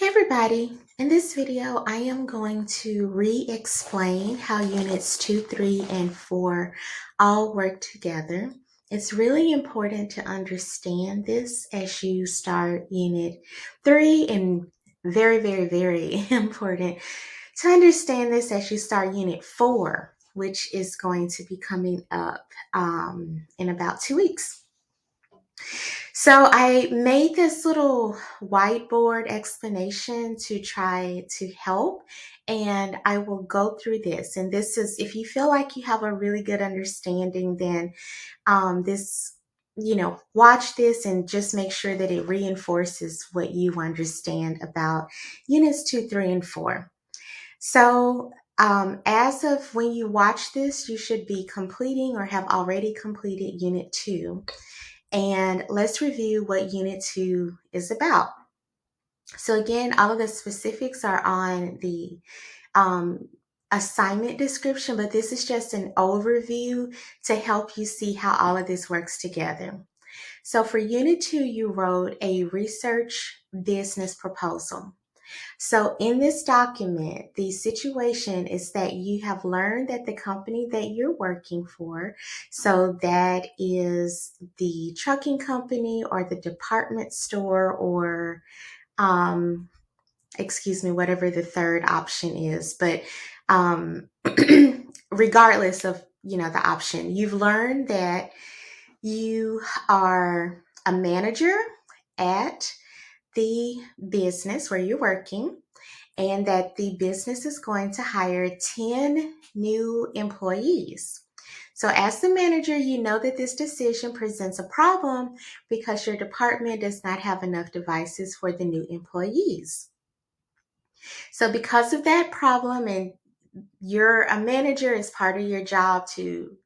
Hey everybody, in this video I am going to re-explain how units 2, 3, and 4 all work together. It's really important to understand this as you start unit 3 and very important to understand this as you start unit 4, which is going to be coming up in about 2 weeks. So I made this little whiteboard explanation to try to help, and I will go through this. And this is, if you feel like you have a really good understanding, then watch this and just make sure that it reinforces what you understand about units 2, 3, and 4. So as of when you watch this, you should be completing or have already completed unit 2. And let's review what Unit 2 is about. So again, all of the specifics are on the um, assignment description, but this is just an overview to help you see how all of this works together. So for Unit 2, you wrote a research business proposal. So in this document, the situation is that you have learned that the company that you're working for, so that is the trucking company or the department store or, whatever the third option is. But regardless of, the option, you've learned that you are a manager at the business where you're working, and that the business is going to hire 10 new employees. So, as the manager, you know that this decision presents a problem because your department does not have enough devices for the new employees. So, because of that problem, and you're a manager, it's part of your job to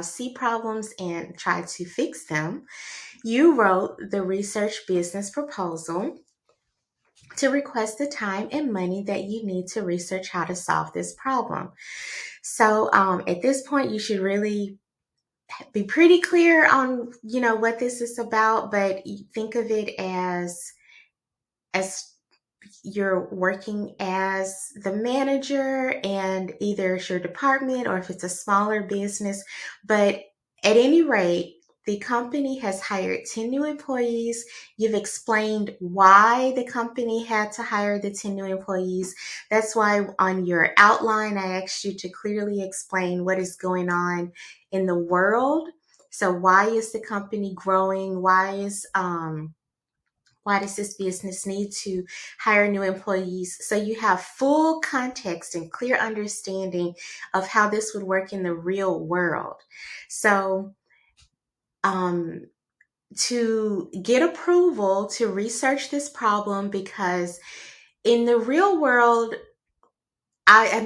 see problems and try to fix them, you wrote the research business proposal to request the time and money that you need to research how to solve this problem. So at this point, you should really be pretty clear on, what this is about, but think of it as you're working as the manager, and either it's your department or if it's a smaller business. But at any rate, the company has hired 10 new employees. You've explained why the company had to hire the 10 new employees. That's why on your outline, I asked you to clearly explain what is going on in the world. So why is the company growing? Why does this business need to hire new employees? So you have full context and clear understanding of how this would work in the real world. So to get approval to research this problem, because in the real world, I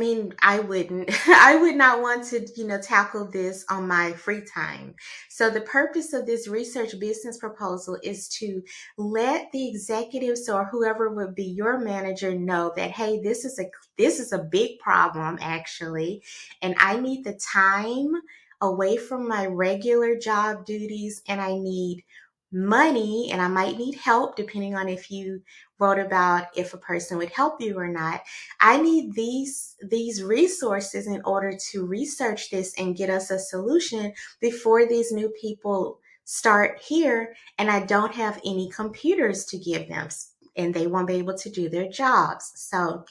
wouldn't. I would not want to, tackle this on my free time. So the purpose of this research business proposal is to let the executives or whoever would be your manager know that, hey, this is a big problem actually, and I need the time away from my regular job duties, and I need money, and I might need help depending on if you wrote about if a person would help you or not. I need these resources in order to research this and get us a solution before these new people start here, and I don't have any computers to give them, and they won't be able to do their jobs. So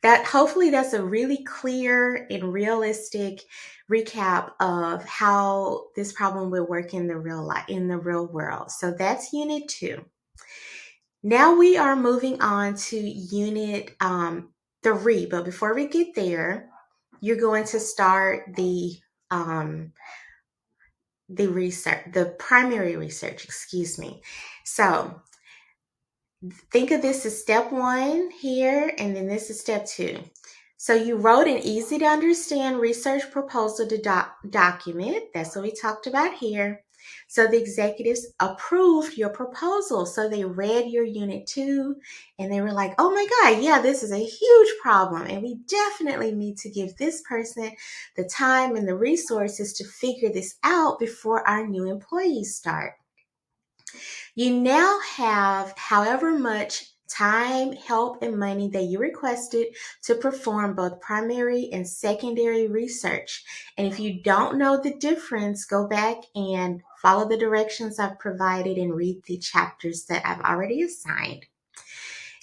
that, hopefully, that's a really clear and realistic recap of how this problem will work in the real world. So that's unit 2. Now we are moving on to unit 3, but before we get there, you're going to start the research, the primary research, excuse me. So think of this as step 1 here, and then this is step 2. So you wrote an easy to understand research proposal to document. That's what we talked about here. So the executives approved your proposal. So they read your unit 2 and they were like, oh my God, yeah, this is a huge problem. And we definitely need to give this person the time and the resources to figure this out before our new employees start. You now have however much time, help, and money that you requested to perform both primary and secondary research. And if you don't know the difference, go back and follow the directions I've provided and read the chapters that I've already assigned.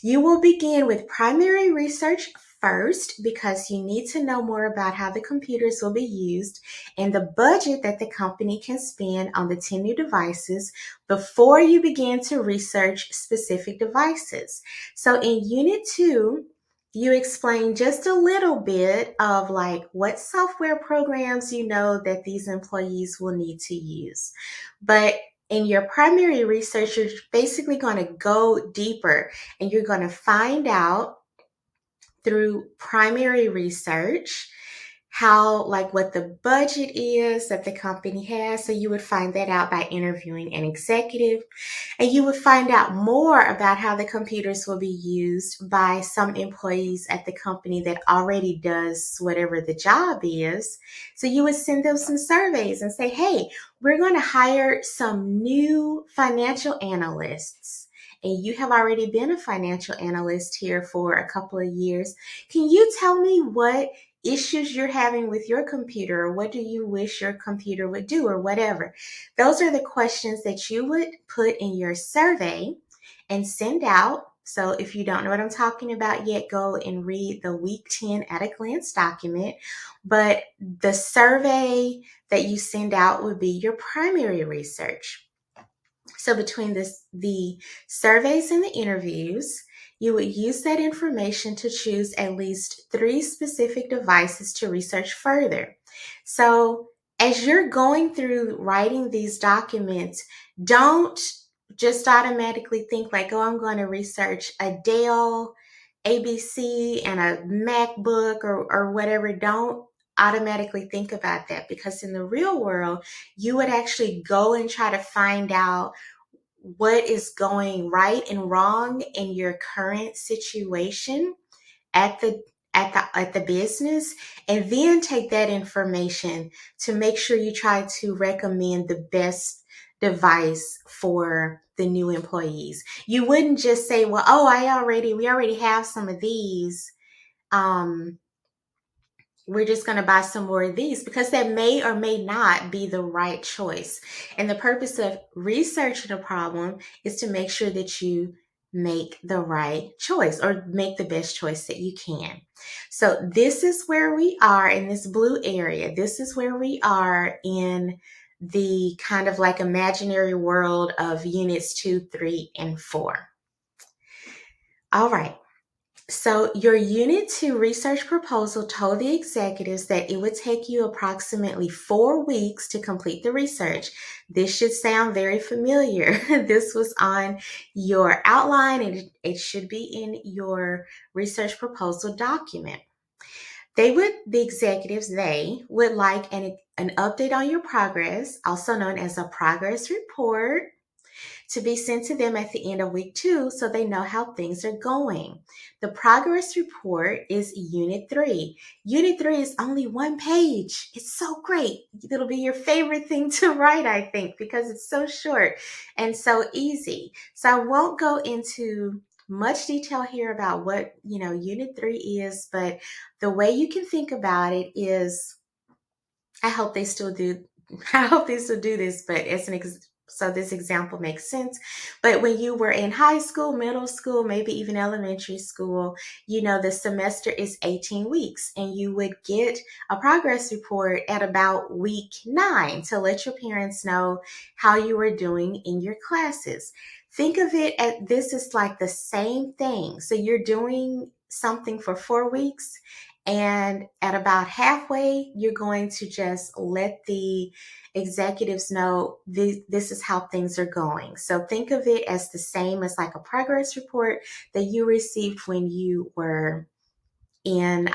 You will begin with primary research first because you need to know more about how the computers will be used and the budget that the company can spend on the 10 new devices before you begin to research specific devices. So in Unit 2, you explain just a little bit of like what software programs you know that these employees will need to use. But in your primary research, you're basically going to go deeper and you're going to find out through primary research how, like, what the budget is that the company has. So you would find that out by interviewing an executive, and you would find out more about how the computers will be used by some employees at the company that already does whatever the job is. So you would send them some surveys and say, hey, we're going to hire some new financial analysts. And you have already been a financial analyst here for a couple of years. Can you tell me what issues you're having with your computer, or what do you wish your computer would do, or whatever? Those are the questions that you would put in your survey and send out. So if you don't know what I'm talking about yet, go and read the week 10 at a glance document. But the survey that you send out would be your primary research. So between the surveys and the interviews, you would use that information to choose at least 3 specific devices to research further. So as you're going through writing these documents, don't just automatically think like, oh, I'm going to research a Dell ABC and a MacBook or whatever. Don't automatically think about that, because in the real world, you would actually go and try to find out what is going right and wrong in your current situation at the business, and then take that information to make sure you try to recommend the best device for the new employees. You wouldn't just say, well, oh, we already have some of these. um we're just going to buy some more of these, because that may or may not be the right choice. And the purpose of researching a problem is to make sure that you make the right choice, or make the best choice that you can. So this is where we are in this blue area. This is where we are in the kind of like imaginary world of units 2, 3, and 4. All right. So your Unit 2 research proposal told the executives that it would take you approximately 4 weeks to complete the research. This should sound very familiar. This was on your outline, and it should be in your research proposal document. The executives, they would like an update on your progress, also known as a progress report, to be sent to them at the end of week 2 so they know how things are going. The progress report is Unit 3. Unit 3 is only 1 page. It's so great. It'll be your favorite thing to write, I think, because it's so short and so easy. So I won't go into much detail here about what, Unit 3 is, but the way you can think about it is, I hope they still do I hope they still do this, but so this example makes sense. But when you were in high school, middle school, maybe even elementary school, the semester is 18 weeks, and you would get a progress report at about week 9 to let your parents know how you were doing in your classes. Think of it as this is like the same thing. So you're doing something for 4 weeks, and at about halfway, you're going to just let the executives know this is how things are going. So think of it as the same as like a progress report that you received when you were in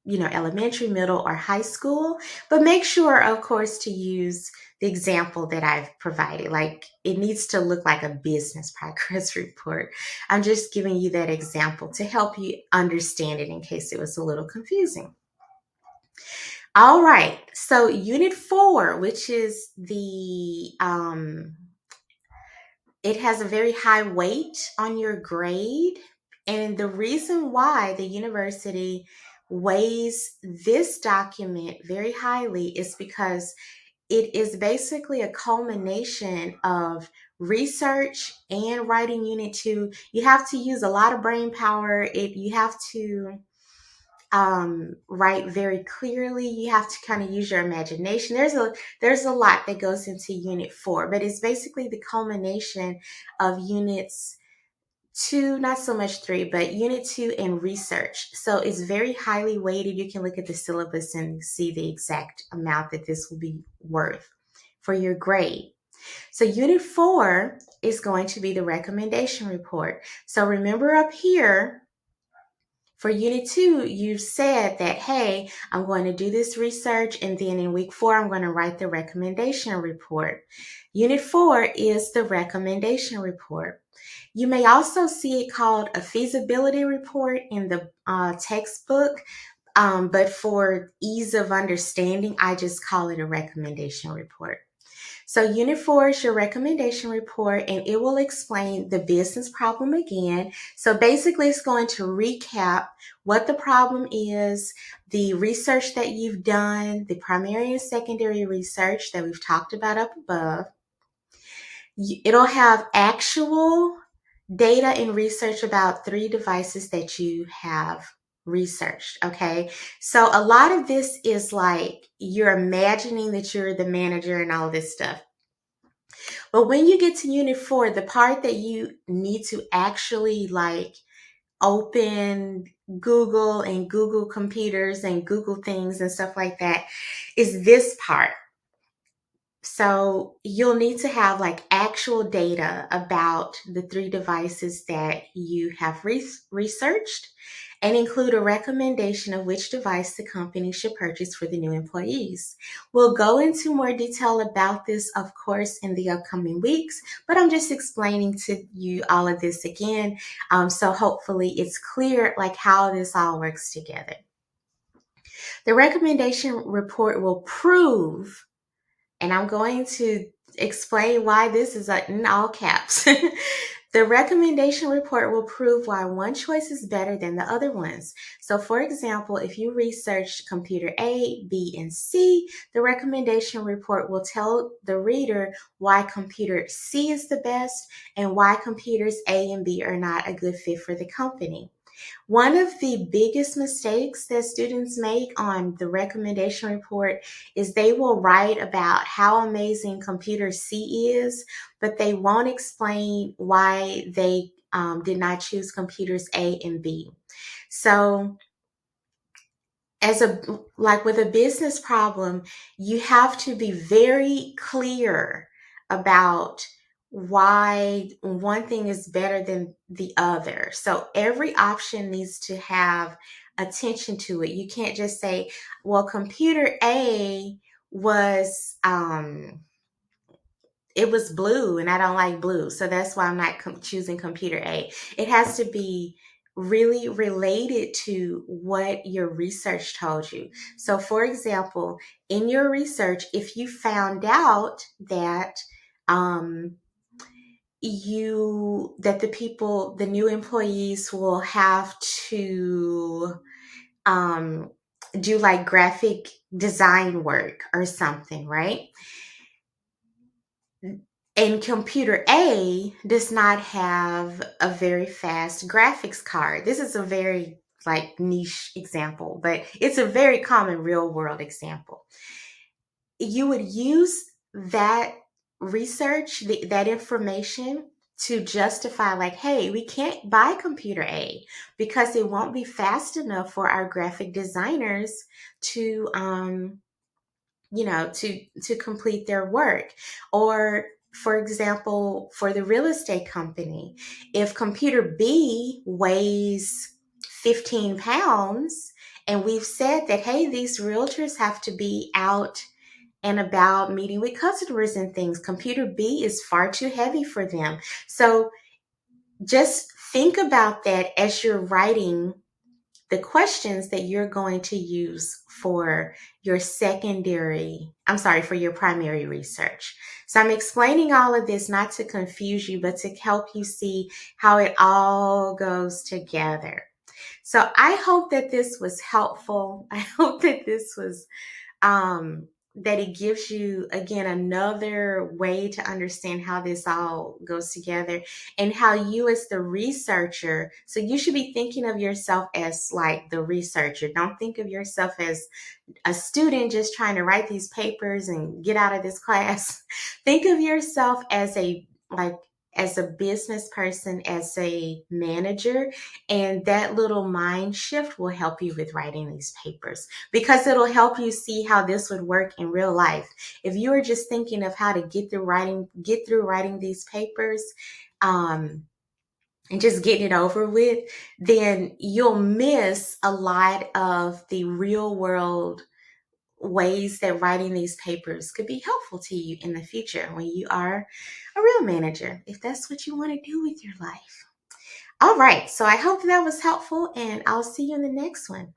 elementary, middle, or high school. But make sure, of course, to use the example that I've provided. Like, it needs to look like a business progress report. I'm just giving you that example to help you understand it in case it was a little confusing. All right, so Unit 4, which is the it has a very high weight on your grade. And the reason why the university weighs this document very highly is because it is basically a culmination of research and writing unit 2. You have to use a lot of brain power. You have to write very clearly. You have to kind of use your imagination. There's a lot that goes into unit 4, but it's basically the culmination of units 2, not so much 3, but unit 2 and research. So it's very highly weighted. You can look at the syllabus and see the exact amount that this will be worth for your grade. So unit 4 is going to be the recommendation report. So remember up here, for unit 2, you've said that, hey, I'm going to do this research, and then in week 4, I'm going to write the recommendation report. Unit 4 is the recommendation report. You may also see it called a feasibility report in the textbook, but for ease of understanding, I just call it a recommendation report. So unit 4 is your recommendation report, and it will explain the business problem again. So basically it's going to recap what the problem is, the research that you've done, the primary and secondary research that we've talked about up above. It'll have actual data and research about 3 devices that you have researched. Okay. So a lot of this is like you're imagining that you're the manager and all this stuff. But when you get to unit 4, the part that you need to actually like open Google and Google computers and Google things and stuff like that is this part. So you'll need to have like actual data about the 3 devices that you have researched, and include a recommendation of which device the company should purchase for the new employees. We'll go into more detail about this, of course, in the upcoming weeks, but I'm just explaining to you all of this again. So hopefully it's clear like how this all works together. The recommendation report will prove, and I'm going to explain why this is in all caps. The recommendation report will prove why one choice is better than the other ones. So for example, if you research computer A, B, and C, the recommendation report will tell the reader why computer C is the best and why computers A and B are not a good fit for the company. One of the biggest mistakes that students make on the recommendation report is they will write about how amazing computer C is, but they won't explain why they did not choose computers A and B. So with a business problem, you have to be very clear about why one thing is better than the other. So every option needs to have attention to it. You can't just say, well, computer A was it was blue and I don't like blue, so that's why I'm not choosing computer A. It has to be really related to what your research told you. So for example, in your research, if you found out that the new employees will have to do like graphic design work or something, right? And computer A does not have a very fast graphics card. This is a very like niche example, but it's a very common real world example. You would use that research, that information to justify like, hey, we can't buy computer A because it won't be fast enough for our graphic designers to to complete their work. Or for example, for the real estate company, if computer B weighs 15 pounds and we've said that, hey, these realtors have to be out and about meeting with customers and things, computer B is far too heavy for them. So just think about that as you're writing the questions that you're going to use for your for your primary research. So I'm explaining all of this not to confuse you, but to help you see how it all goes together. So I hope that this was helpful. I hope that this was that it gives you again another way to understand how this all goes together and how you as the researcher, so you should be thinking of yourself as like the researcher. Don't think of yourself as a student just trying to write these papers and get out of this class. Think of yourself as as a business person, as a manager, and that little mind shift will help you with writing these papers because it'll help you see how this would work in real life. If you are just thinking of how to get through writing these papers, and just getting it over with, then you'll miss a lot of the real world ways that writing these papers could be helpful to you in the future when you are a real manager, if that's what you want to do with your life. All right, so I hope that was helpful, and I'll see you in the next one.